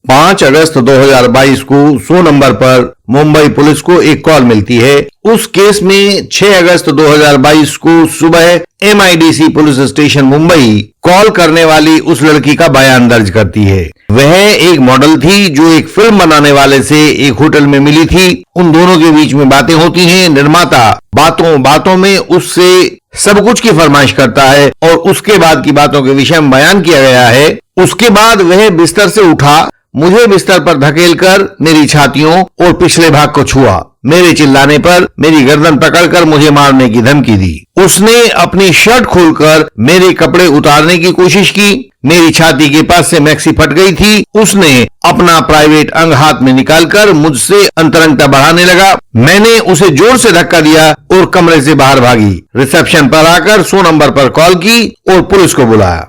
5 अगस्त 2022 को 100 नंबर पर मुंबई पुलिस को एक कॉल मिलती है। उस केस में 6 अगस्त 2022 को सुबह MIDC police station Mumbai call करने वाली उस लड़की का बयान दर्ज करती है। वह एक मॉडल थी जो एक फिल्म बनाने वाले से एक होटल में मिली थी। उन दोनों के बीच में बातें होती हैं। निर्माता बातों बातों में उससे सब कुछ की फरमाइश करता है और उसके बाद की बातों के विषय में बयान किया गया है। उसके बाद वह बिस्तर से उठा, मुझे बिस्तर पर धकेलकर मेरी छातियों और पिछले भाग को छुआ। मेरे चिल्लाने पर मेरी गर्दन पकड़कर मुझे मारने की धमकी दी। उसने अपनी शर्ट खोलकर मेरे कपड़े उतारने की कोशिश की। मेरी छाती के पास से मैक्सी फट गई थी। उसने अपना प्राइवेट अंग हाथ में निकालकर मुझसे अंतरंगता बढ़ाने लगा। मैंने उसे जोर से धक्का दिया और कमरे से बाहर भागी। रिसेप्शन पर आकर 100 नंबर पर कॉल की और पुलिस को बुलाया।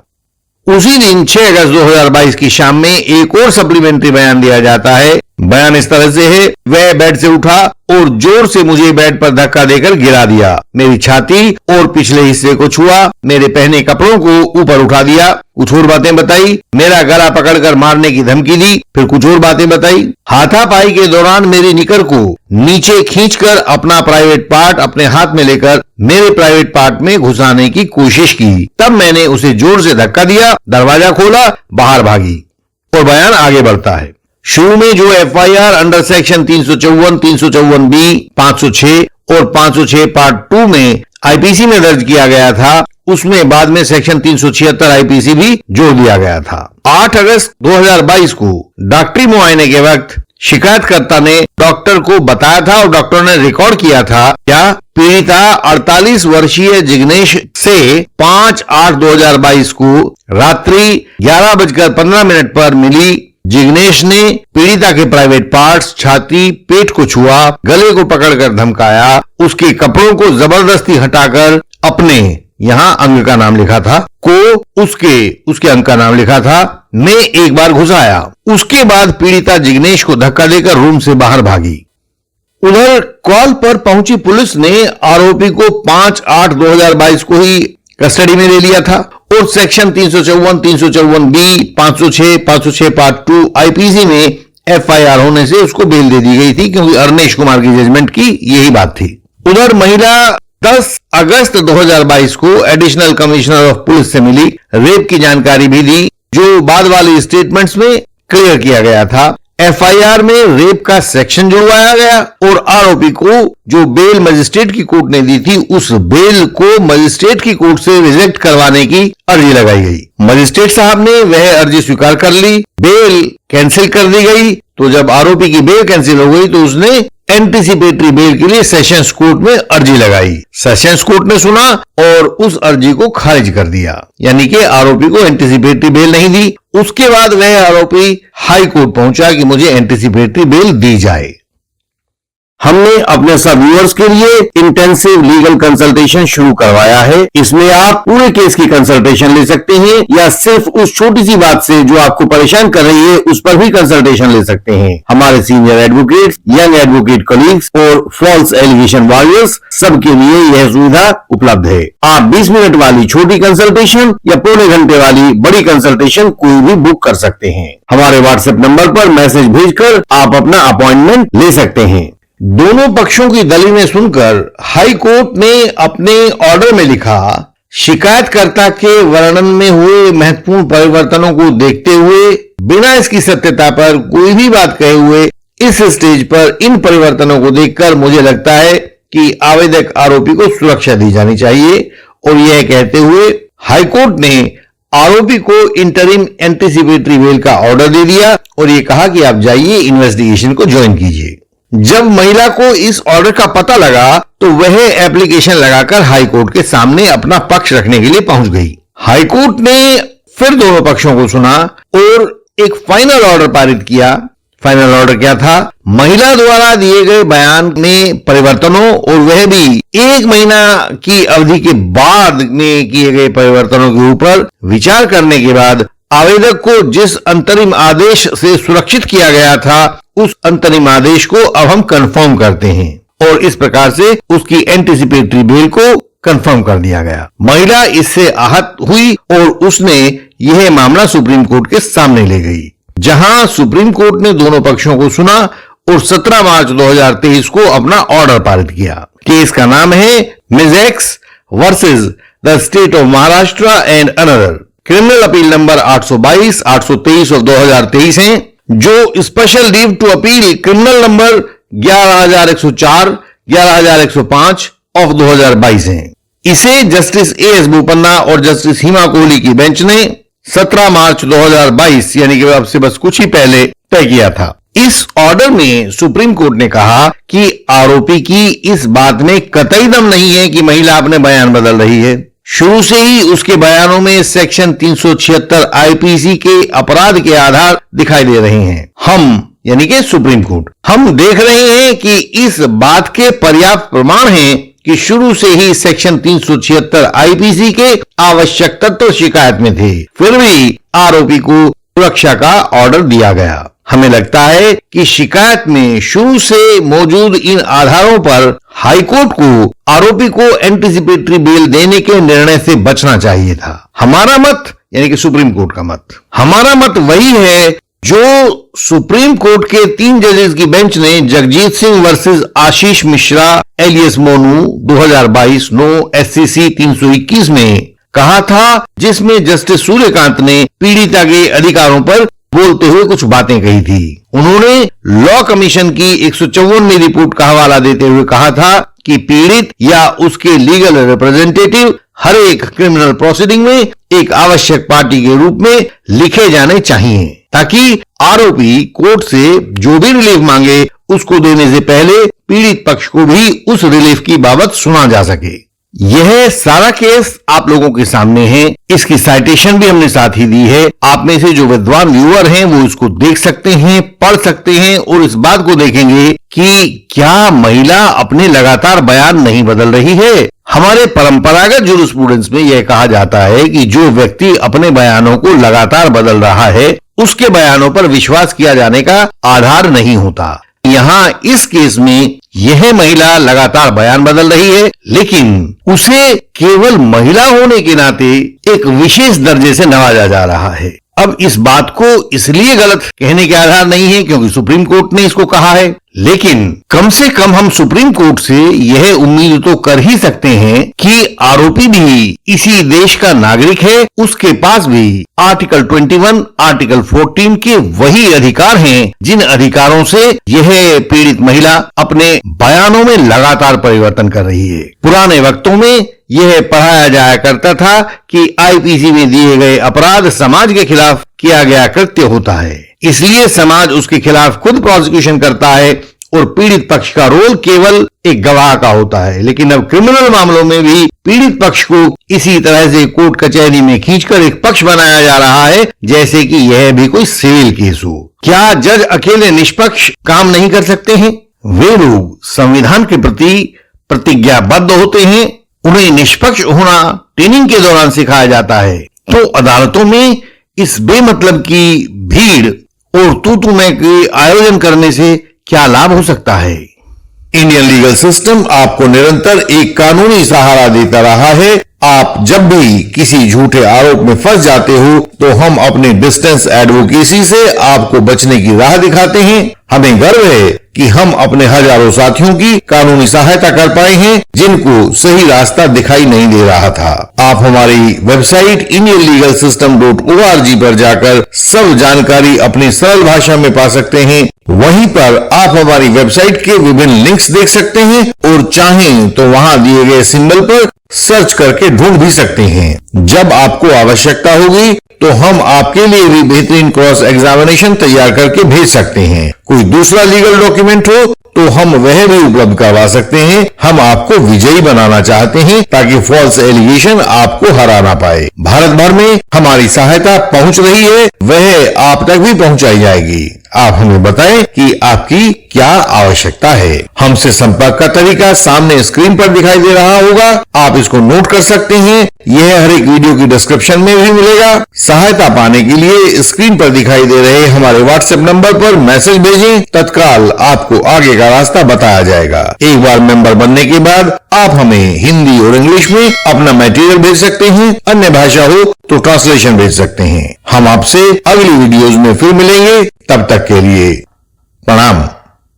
उसी दिन 6 अगस्त 2022 की शाम में एक और सप्लीमेंट्री बयान दिया जाता है। बयान इस तरह से है, वह बेड से उठा और जोर से मुझे बेड पर धक्का देकर गिरा दिया। मेरी छाती और पिछले हिस्से को छुआ, मेरे पहने कपड़ों को ऊपर उठा दिया, कुछ और बातें बताई, मेरा गला पकड़कर मारने की धमकी दी, फिर कुछ और बातें बताई। हाथापाई के दौरान मेरी निकर को नीचे खींचकर अपना प्राइवेट पार्ट अपने हाथ में लेकर मेरे प्राइवेट पार्ट में घुसाने की कोशिश की। तब मैंने उसे जोर से धक्का दिया, दरवाजा खोला, बाहर भागी। और बयान आगे बढ़ता है। शुरू में जो FIR अंडर सेक्शन 354, 354B, 506 और 506 पार्ट 2 में IPC में दर्ज किया गया था, उसमें बाद में सेक्शन 376 IPC भी जोड़ दिया गया था। 8 अगस्त 2022 को डॉक्टरी मुआयने के वक्त शिकायतकर्ता ने डॉक्टर को बताया था और डॉक्टर ने रिकॉर्ड किया था क्या पीड़िता 48 वर्षीय जिग्नेश से 5/8/2022 को रात्रि 11:15 पर मिली। जिग्नेश ने पीड़िता के प्राइवेट पार्ट्स, छाती, पेट को छुआ, गले को पकड़कर धमकाया, उसके कपड़ों को जबरदस्ती हटाकर अपने यहाँ अंग का नाम लिखा था को उसके अंग का नाम लिखा था में एक बार घुसाया। उसके बाद पीड़िता जिग्नेश को धक्का देकर रूम से बाहर भागी। उधर कॉल पर पहुंची पुलिस ने आरोपी को 5/8/2022 को ही कस्टडी में ले लिया था और सेक्शन 354, 354B, 506, 506 पार्ट 2 IPC में FIR होने से उसको बेल दे दी गई थी, क्योंकि अरनेश कुमार की जजमेंट की यही बात थी। उधर महिला 10 अगस्त 2022 को एडिशनल कमिश्नर ऑफ पुलिस से मिली, रेप की जानकारी भी दी, जो बाद वाली स्टेटमेंट्स में क्लियर किया गया था। FIR में रेप का सेक्शन जुड़वाया गया और आरोपी को जो बेल मजिस्ट्रेट की कोर्ट ने दी थी, उस बेल को मजिस्ट्रेट की कोर्ट से रिजेक्ट करवाने की अर्जी लगाई गई। मजिस्ट्रेट साहब ने वह अर्जी स्वीकार कर ली, बेल कैंसिल कर दी गई। तो जब आरोपी की बेल कैंसिल हो गई तो उसने एंटीसिपेटरी बेल के लिए सेशंस कोर्ट में अर्जी लगाई। सेशंस कोर्ट ने सुना और उस अर्जी को खारिज कर दिया, यानी कि आरोपी को एंटीसिपेटरी बेल नहीं दी। उसके बाद वह आरोपी हाई कोर्ट पहुंचा कि मुझे एंटीसिपेटरी बेल दी जाए। हमने अपने सब व्यूअर्स के लिए इंटेंसिव लीगल कंसल्टेशन शुरू करवाया है। इसमें आप पूरे केस की कंसल्टेशन ले सकते हैं या सिर्फ उस छोटी सी बात से जो आपको परेशान कर रही है उस पर भी कंसल्टेशन ले सकते हैं। हमारे senior advocates, young advocate colleagues और फॉल्स एलिगेशन वॉरियर्स सबके लिए यह सुविधा उपलब्ध है। आप 20 मिनट वाली छोटी कंसल्टेशन या पौने घंटे वाली बड़ी कंसल्टेशन कोई भी बुक कर सकते हैं। हमारे व्हाट्सएप नंबर पर मैसेज भेजकर आप अपना अपॉइंटमेंट ले सकते हैं। दोनों पक्षों की दलीलें सुनकर हाई कोर्ट ने अपने ऑर्डर में लिखा, शिकायतकर्ता के वर्णन में हुए महत्वपूर्ण परिवर्तनों को देखते हुए बिना इसकी सत्यता पर कोई भी बात कहे हुए इस स्टेज पर इन परिवर्तनों को देखकर मुझे लगता है कि आवेदक आरोपी को सुरक्षा दी जानी चाहिए। और यह कहते हुए हाई कोर्ट ने आरोपी को इंटरिम एंटीसिपेटरी बेल का ऑर्डर दे दिया और यह कहा कि आप जाइए इन्वेस्टिगेशन को ज्वाइन कीजिए। जब महिला को इस ऑर्डर का पता लगा तो वह एप्लीकेशन लगाकर हाई कोर्ट के सामने अपना पक्ष रखने के लिए पहुंच गई। हाई कोर्ट ने फिर दोनों पक्षों को सुना और एक फाइनल ऑर्डर पारित किया। फाइनल ऑर्डर क्या था? महिला द्वारा दिए गए बयान में परिवर्तनों और वह भी 1 महीना की अवधि के बाद में किए गए परिवर्तनों के ऊपर विचार करने के बाद आवेदक को जिस अंतरिम आदेश से सुरक्षित किया गया था उस अंतरिम आदेश को अब हम कंफर्म करते हैं और इस प्रकार से उसकी एंटीसिपेटरी बेल को कंफर्म कर दिया गया। महिला इससे आहत हुई और उसने यह मामला सुप्रीम कोर्ट के सामने ले गई। जहां सुप्रीम कोर्ट ने दोनों पक्षों को सुना और 17 मार्च 2023 को अपना ऑर्डर पारित किया। केस का नाम है मिजेक्स versus the state of Maharashtra and another. Criminal appeal number 822, 823 और 2023 है, जो special leave to appeal criminal number 11104, 11105 of 2022 है। इसे जस्टिस एएस बोपन्ना और जस्टिस हिमा कोहली की बेंच ने 17 मार्च 2022 यानी कि अब से बस कुछ ही पहले तय किया था। इस ऑर्डर में सुप्रीम कोर्ट ने कहा कि आरोपी की इस बात में कतई दम नहीं है कि महिला अपने बयान बदल रही है। शुरू से ही उसके बयानों में सेक्शन 376 आईपीसी के अपराध के आधार दिखाई दे रहे हैं। हम यानी कि सुप्रीम कोर्ट हम देख रहे हैं कि इस बात के पर्याप्त प्रमाण हैं कि शुरू से ही सेक्शन 376 आईपीसी के आवश्यक तत्व शिकायत में थे, फिर भी आरोपी को सुरक्षा का ऑर्डर दिया गया। हमें लगता है कि शिकायत में शुरू से मौजूद इन आधारों पर हाईकोर्ट को आरोपी को एंटीसिपेटरी बेल देने के निर्णय से बचना चाहिए था। हमारा मत यानी कि सुप्रीम कोर्ट का मत, हमारा मत वही है जो सुप्रीम कोर्ट के 3 जजेस की बेंच ने Jagjit Singh versus Ashish Mishra alias Monu 2022 no SCC 321 में कहा था, जिसमें जस्टिस सूर्यकांत ने पीड़िता के अधिकारों पर बोलते हुए कुछ बातें कही थी। उन्होंने लॉ कमीशन की 154वीं रिपोर्ट का हवाला देते हुए कहा था कि पीड़ित या उसके लीगल रिप्रेजेंटेटिव हर एक क्रिमिनल प्रोसीडिंग में एक आवश्यक पार्टी के रूप में लिखे जाने चाहिए, ताकि आरोपी कोर्ट से जो भी रिलीफ मांगे उसको देने से पहले पीड़ित पक्ष को भी उस रिलीफ की बाबत सुना जा सके। यह सारा केस आप लोगों के सामने है, इसकी साइटेशन भी हमने साथ ही दी है। आप में से जो विद्वान व्यूअर हैं वो इसको देख सकते हैं, पढ़ सकते हैं और इस बात को देखेंगे कि क्या महिला अपने लगातार बयान नहीं बदल रही है। हमारे परंपरागत जूरिस्प्रूडेंस में यह कहा जाता है कि जो व्यक्ति अपने बयानों को लगातार बदल रहा है उसके बयानों पर विश्वास किया जाने का आधार नहीं होता। यहाँ इस केस में यह महिला लगातार बयान बदल रही है, लेकिन उसे केवल महिला होने के नाते एक विशेष दर्जे से नवाजा जा रहा है। अब इस बात को इसलिए गलत कहने के आधार नहीं है क्योंकि सुप्रीम कोर्ट ने इसको कहा है, लेकिन कम से कम हम सुप्रीम कोर्ट से यह उम्मीद तो कर ही सकते हैं कि आरोपी भी इसी देश का नागरिक है, उसके पास भी आर्टिकल 21, आर्टिकल 14 के वही अधिकार हैं जिन अधिकारों से यह पीड़ित महिला अपने बयानों में लगातार परिवर्तन कर रही है। पुराने वक्तों में यह पढ़ाया जाया करता था कि आईपीसी में दिए गए अपराध समाज के खिलाफ किया गया कृत्य होता है, इसलिए समाज उसके खिलाफ खुद प्रोसिक्यूशन करता है और पीड़ित पक्ष का रोल केवल एक गवाह का होता है। लेकिन अब क्रिमिनल मामलों में भी पीड़ित पक्ष को इसी तरह से कोर्ट कचहरी में खींचकर एक पक्ष बनाया जा रहा है जैसे कि यह भी कोई सिविल केस हो। क्या जज अकेले निष्पक्ष काम नहीं कर सकते हैं? वे लोग संविधान के प्रति प्रतिज्ञाबद्ध होते हैं, उन्हें निष्पक्ष होना ट्रेनिंग के दौरान सिखाया जाता है। तो अदालतों में इस बेमतलब की भीड़ और तू मैं के आयोजन करने से क्या लाभ हो सकता है? इंडियन लीगल सिस्टम आपको निरंतर एक कानूनी सहारा देता रहा है। आप जब भी किसी झूठे आरोप में फंस जाते हो तो हम अपने डिस्टेंस एडवोकेसी से आपको बचने की राह दिखाते हैं। हमें गर्व है कि हम अपने हजारों साथियों की कानूनी सहायता कर पाए हैं जिनको सही रास्ता दिखाई नहीं दे रहा था। आप हमारी वेबसाइट indianlegalsystem.org पर जाकर सब जानकारी अपनी सरल भाषा में पा सकते हैं। वहीं पर आप हमारी वेबसाइट के विभिन्न लिंक्स देख सकते हैं और चाहें तो वहां दिए गए सिंबल पर सर्च करके ढूंढ भी सकते हैं। जब आपको आवश्यकता होगी तो हम आपके लिए भी बेहतरीन क्रॉस एग्जामिनेशन तैयार करके भेज सकते हैं। कोई दूसरा लीगल डॉक्यूमेंट हो तो हम वह भी उपलब्ध करवा सकते हैं। हम आपको विजयी बनाना चाहते हैं ताकि फॉल्स एलिगेशन आपको हरा ना पाए। भारत भर में हमारी सहायता पहुंच रही है, वह आप तक भी पहुंचाई जाएगी। आप हमें बताएं कि आपकी क्या आवश्यकता है। हमसे संपर्क का तरीका सामने स्क्रीन पर दिखाई दे रहा होगा, आप इसको नोट कर सकते हैं यह हर एक वीडियो की डिस्क्रिप्शन में भी मिलेगा। सहायता पाने के लिए स्क्रीन पर दिखाई दे रहे हमारे व्हाट्सएप नंबर पर मैसेज भेजें, तत्काल आपको आगे का रास्ता बताया जाएगा। एक बार मेंबर बनने के बाद आप हमें हिंदी और इंग्लिश में अपना मटेरियल भेज सकते हैं, अन्य भाषा हो तो ट्रांसलेशन भेज सकते हैं। हम आपसे अगली वीडियोज में फिर मिलेंगे, तब तक के लिए प्रणाम।